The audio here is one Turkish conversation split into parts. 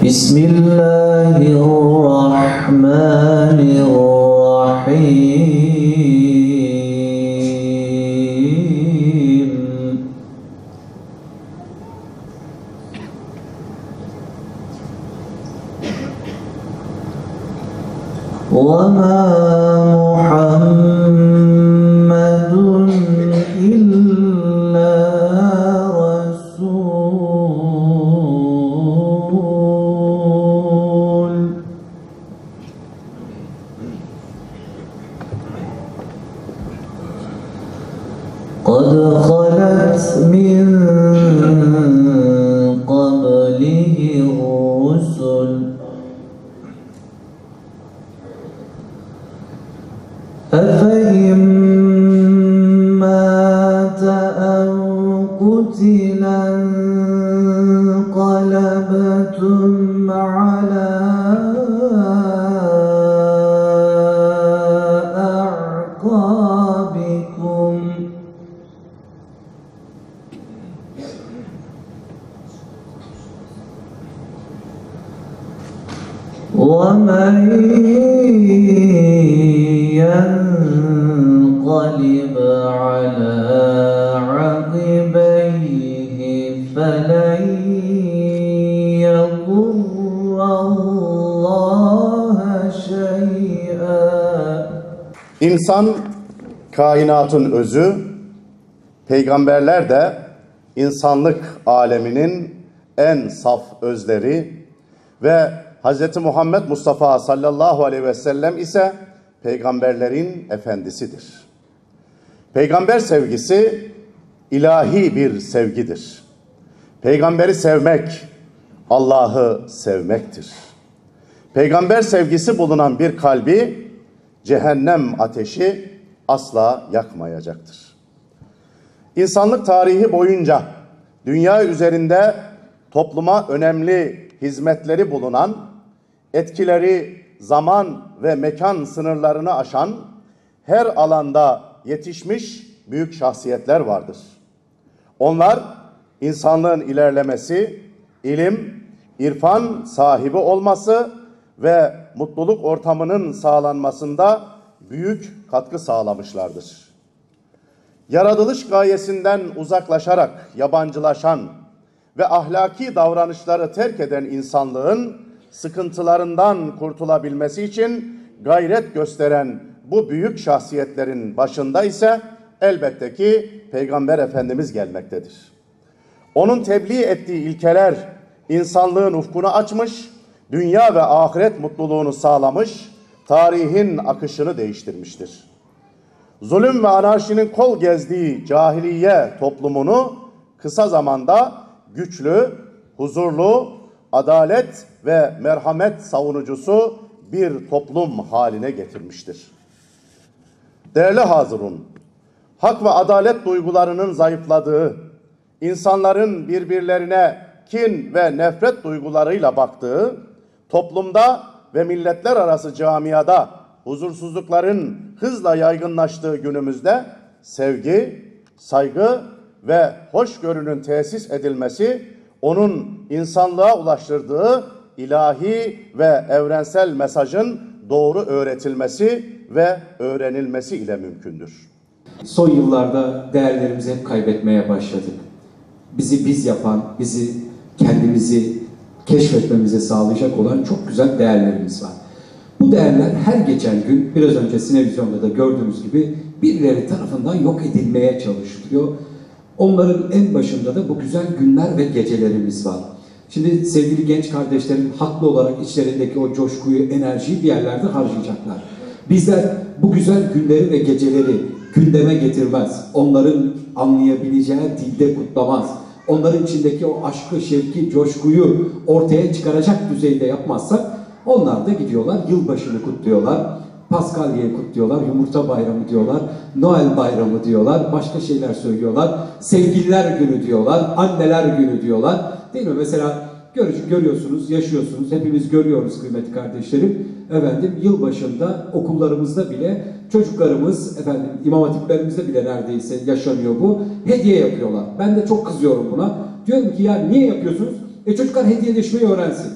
بسم الله الرحمن الرحيم وما محمد إلا رسول قد خلت من قبله الرسل أفإن مات أو قتل انقلبتم على أعقابكم ومن ينقلب على عقبيه فلن يضر الله شيئا. İnsan kainatın özü, peygamberler de insanlık aleminin en saf özleri ve Hz. Muhammed Mustafa sallallahu aleyhi ve sellem ise peygamberlerin efendisidir. Peygamber sevgisi ilahi bir sevgidir. Peygamberi sevmek, Allah'ı sevmektir. Peygamber sevgisi bulunan bir kalbi cehennem ateşi asla yakmayacaktır. İnsanlık tarihi boyunca dünya üzerinde topluma önemli hizmetleri bulunan, etkileri zaman ve mekan sınırlarını aşan, her alanda yetişmiş büyük şahsiyetler vardır. Onlar insanlığın ilerlemesi, ilim, irfan sahibi olması ve mutluluk ortamının sağlanmasında büyük katkı sağlamışlardır. Yaratılış gayesinden uzaklaşarak yabancılaşan ve ahlaki davranışları terk eden insanlığın sıkıntılarından kurtulabilmesi için gayret gösteren bu büyük şahsiyetlerin başında ise elbette ki Peygamber Efendimiz gelmektedir. Onun tebliğ ettiği ilkeler insanlığın ufkunu açmış, dünya ve ahiret mutluluğunu sağlamış, tarihin akışını değiştirmiştir. Zulüm ve anarşinin kol gezdiği cahiliye toplumunu kısa zamanda güçlü, huzurlu, adalet ve merhamet savunucusu bir toplum haline getirmiştir. Değerli hazırun, hak ve adalet duygularının zayıfladığı, insanların birbirlerine kin ve nefret duygularıyla baktığı, toplumda ve milletler arası camiada huzursuzlukların hızla yaygınlaştığı günümüzde sevgi, saygı ve hoşgörünün tesis edilmesi, onun insanlığa ulaştırdığı ilahi ve evrensel mesajın doğru öğretilmesi ve öğrenilmesi ile mümkündür. Son yıllarda değerlerimizi hep kaybetmeye başladık. Bizi biz yapan, bizi kendimizi keşfetmemizi sağlayacak olan çok güzel değerlerimiz var. Bu değerler her geçen gün biraz önce Sinevizyon'da da gördüğümüz gibi birileri tarafından yok edilmeye çalışılıyor. Onların en başında da bu güzel günler ve gecelerimiz var. Şimdi sevgili genç kardeşlerim haklı olarak içlerindeki o coşkuyu, enerjiyi bir yerlerde harcayacaklar. Bizler bu güzel günleri ve geceleri gündeme getirmez, onların anlayabileceği dilde kutlamaz, onların içindeki o aşkı, şevki, coşkuyu ortaya çıkaracak düzeyde yapmazsak, onlar da gidiyorlar, yılbaşını kutluyorlar, Paskalya'yı kutluyorlar, Yumurta Bayramı diyorlar, Noel Bayramı diyorlar, başka şeyler söylüyorlar, Sevgililer Günü diyorlar, Anneler Günü diyorlar. Değil mi? Mesela görüyorsunuz, yaşıyorsunuz, hepimiz görüyoruz kıymetli kardeşlerim. Efendim yılbaşında okullarımızda bile çocuklarımız, efendim imam hatiplerimizde bile neredeyse yaşanıyor bu. Hediye yapıyorlar. Ben de çok kızıyorum buna. Diyorum ki ya niye yapıyorsunuz? Çocuklar hediyeleşmeyi öğrensin.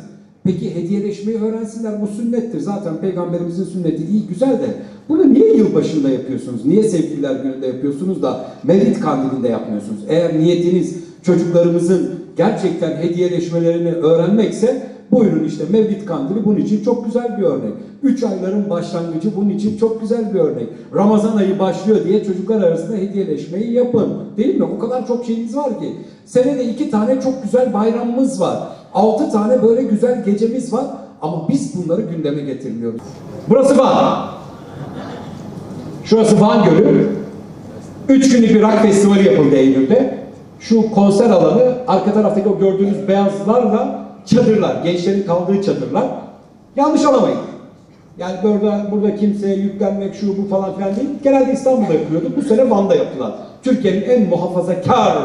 Peki hediyeleşmeyi öğrensinler, bu sünnettir. Zaten Peygamberimizin sünneti iyi, güzel de bunu niye yılbaşında yapıyorsunuz? Niye Sevgililer Günü'nde yapıyorsunuz da Mevlid Kandili'nde yapmıyorsunuz? Eğer niyetiniz çocuklarımızın gerçekten hediyeleşmelerini öğrenmekse buyurun işte Mevlid Kandili bunun için çok güzel bir örnek. 3 ayların başlangıcı bunun için çok güzel bir örnek. Ramazan ayı başlıyor diye çocuklar arasında hediyeleşmeyi yapın. Değil mi? O kadar çok şeyimiz var ki. Senede 2 tane çok güzel bayramımız var. 6 tane böyle güzel gecemiz var. Ama biz bunları gündeme getirmiyoruz. Burası Van. Şurası Van Gölü. 3 günlük bir rock festivali yapıldı Eylül'de. Şu konser alanı, arka taraftaki o gördüğünüz beyazlarla çadırlar, gençlerin kaldığı çadırlar. Yanlış anlamayın. Yani burada kimseye yüklenmek şu bu falan filan değil. Genelde İstanbul'da yapılıyordu. Bu sene Van'da yaptılar. Türkiye'nin en muhafazakar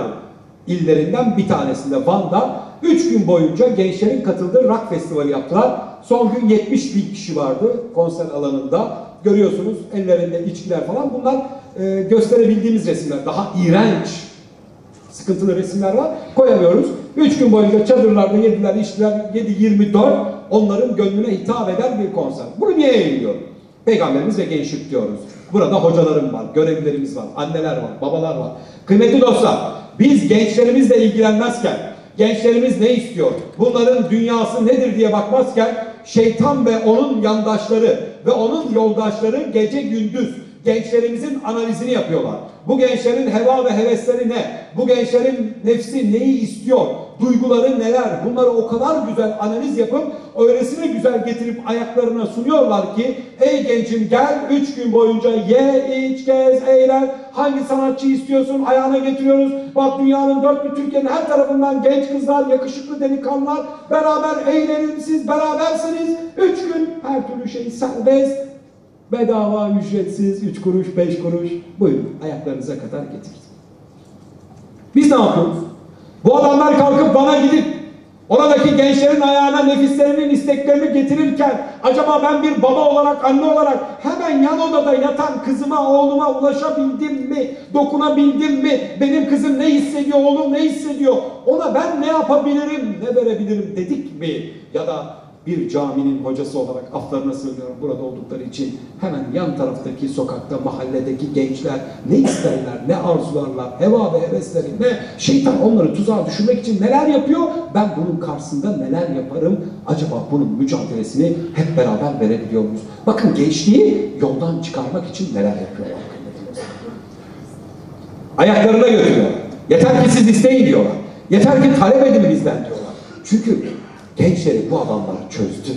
illerinden bir tanesinde Van'da 3 gün boyunca gençlerin katıldığı rock festivali yaptılar. Son gün 70 bin kişi vardı konser alanında. Görüyorsunuz ellerinde içkiler falan. Bunlar gösterebildiğimiz resimler. Daha iğrenç, sıkıntılı resimler var. Koyamıyoruz. 3 gün boyunca çadırlarda yediler, içtiler. 7-24 onların gönlüne hitap eden bir konser. Bunu niye yayınlıyor? Peygamberimiz ve gençlik diyoruz. Burada hocalarım var, görevlilerimiz var, anneler var, babalar var. Kıymetli dostlar, biz gençlerimizle ilgilenmezken, gençlerimiz ne istiyor, bunların dünyası nedir diye bakmazken, şeytan ve onun yandaşları ve onun yoldaşları gece gündüz gençlerimizin analizini yapıyorlar. Bu gençlerin heva ve hevesleri ne? Bu gençlerin nefsi neyi istiyor? Duyguları neler? Bunları o kadar güzel analiz yapıp öylesine güzel getirip ayaklarına sunuyorlar ki ey gencim gel 3 gün boyunca ye, iç, gez, eğlen. Hangi sanatçı istiyorsun? Ayağına getiriyoruz. Bak dünyanın dört bir Türkiye'nin her tarafından genç kızlar, yakışıklı delikanlılar beraber eğlenin. Siz berabersiniz. 3 gün her türlü şey serbest. Bedava, ücretsiz, 3 kuruş, 5 kuruş. Buyurun, ayaklarınıza kadar getirdim. Biz ne yapıyoruz? Bu adamlar kalkıp bana gidip oradaki gençlerin ayağına nefislerinin isteklerini getirirken acaba ben bir baba olarak, anne olarak hemen yan odada yatan kızıma, oğluma ulaşabildim mi? Dokunabildim mi? Benim kızım ne hissediyor, oğlum ne hissediyor? Ona ben ne yapabilirim, ne verebilirim dedik mi? Ya da bir caminin hocası olarak aflarına sığınıyorum burada oldukları için hemen yan taraftaki sokakta, mahalledeki gençler ne isterler, ne arzularlar, heva ve hevesleri ne, şeytan onları tuzağa düşürmek için neler yapıyor, ben bunun karşısında neler yaparım, acaba bunun mücadelesini hep beraber verebiliyor muyuz? Bakın gençliği yoldan çıkarmak için neler yapıyorlar. Ayaklarına götürüyorlar. Yeter ki siz isteyin diyorlar. Yeter ki talep edin bizden diyorlar. Çünkü gençleri bu adamlar çözdü.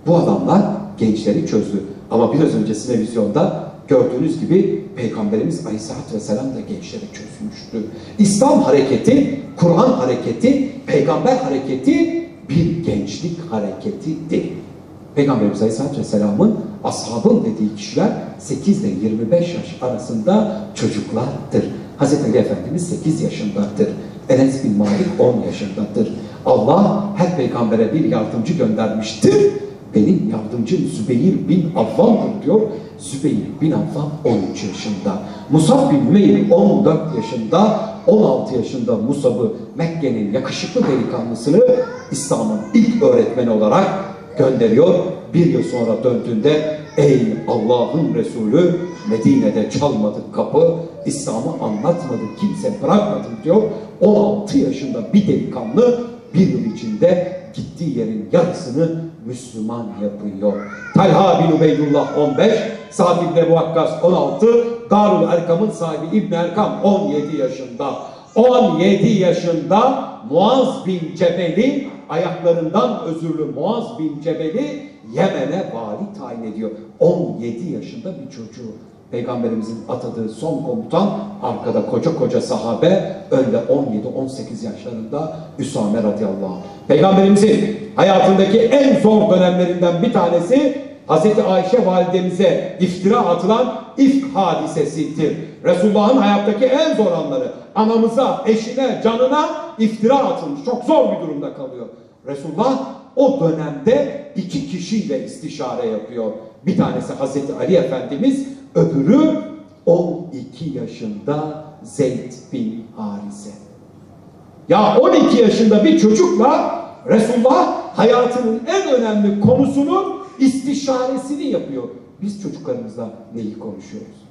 Bu adamlar gençleri çözdü. Ama biraz öncesine vizyonda gördüğünüz gibi Peygamberimiz Aleyhisselatü Vesselam da gençleri çözmüştü. İslam hareketi, Kur'an hareketi, Peygamber hareketi bir gençlik hareketidir. Peygamberimiz Aleyhisselatü Vesselam'ın ashabın dediği kişiler 8 ile 25 yaş arasında çocuklardır. Hazreti Ali Efendimiz 8 yaşındadır. Enes bin Malik 10 yaşındadır. Allah her peygambere bir yardımcı göndermiştir. Benim yardımcım Zübeyir bin Avvam'dır diyor. Zübeyir bin Avvam 13 yaşında. Musab bin Ümeyr 14 yaşında. 16 yaşında Musab'ı Mekke'nin yakışıklı delikanlısını İslam'ın ilk öğretmeni olarak gönderiyor. Bir yıl sonra döndüğünde ey Allah'ın Resulü Medine'de çalmadı kapı, İslam'ı anlatmadı, kimse bırakmadı diyor. 16 yaşında bir delikanlı bir yıl içinde gittiği yerin yarısını Müslüman yapıyor. Talha bin Ubeydullah 15, Sa'd ibn Ebu Vakkas 16, Darul Erkam'ın sahibi İbn Erkam 17 yaşında. 17 yaşında Muaz bin Cebel'i, ayaklarından özürlü Muaz bin Cebel'i Yemen'e vali tayin ediyor. 17 yaşında bir çocuğu. Peygamberimizin atadığı son komutan, arkada koca koca sahabe, önde 17-18 yaşlarında Üsame radıyallahu anh. Peygamberimizin hayatındaki en zor dönemlerinden bir tanesi Hazreti Ayşe validemize iftira atılan ifk hadisesidir. Resulullah'ın hayattaki en zor anları. Anamıza, eşine, canına iftira atılmış. Çok zor bir durumda kalıyor. Resulullah o dönemde 2 kişiyle istişare yapıyor. Bir tanesi Hazreti Ali Efendimiz, öbürü 12 yaşında Zeyd bin Harise. Ya 12 yaşında bir çocukla Resulullah hayatının en önemli konusunun istişaresini yapıyor. Biz çocuklarımızla neyi konuşuyoruz?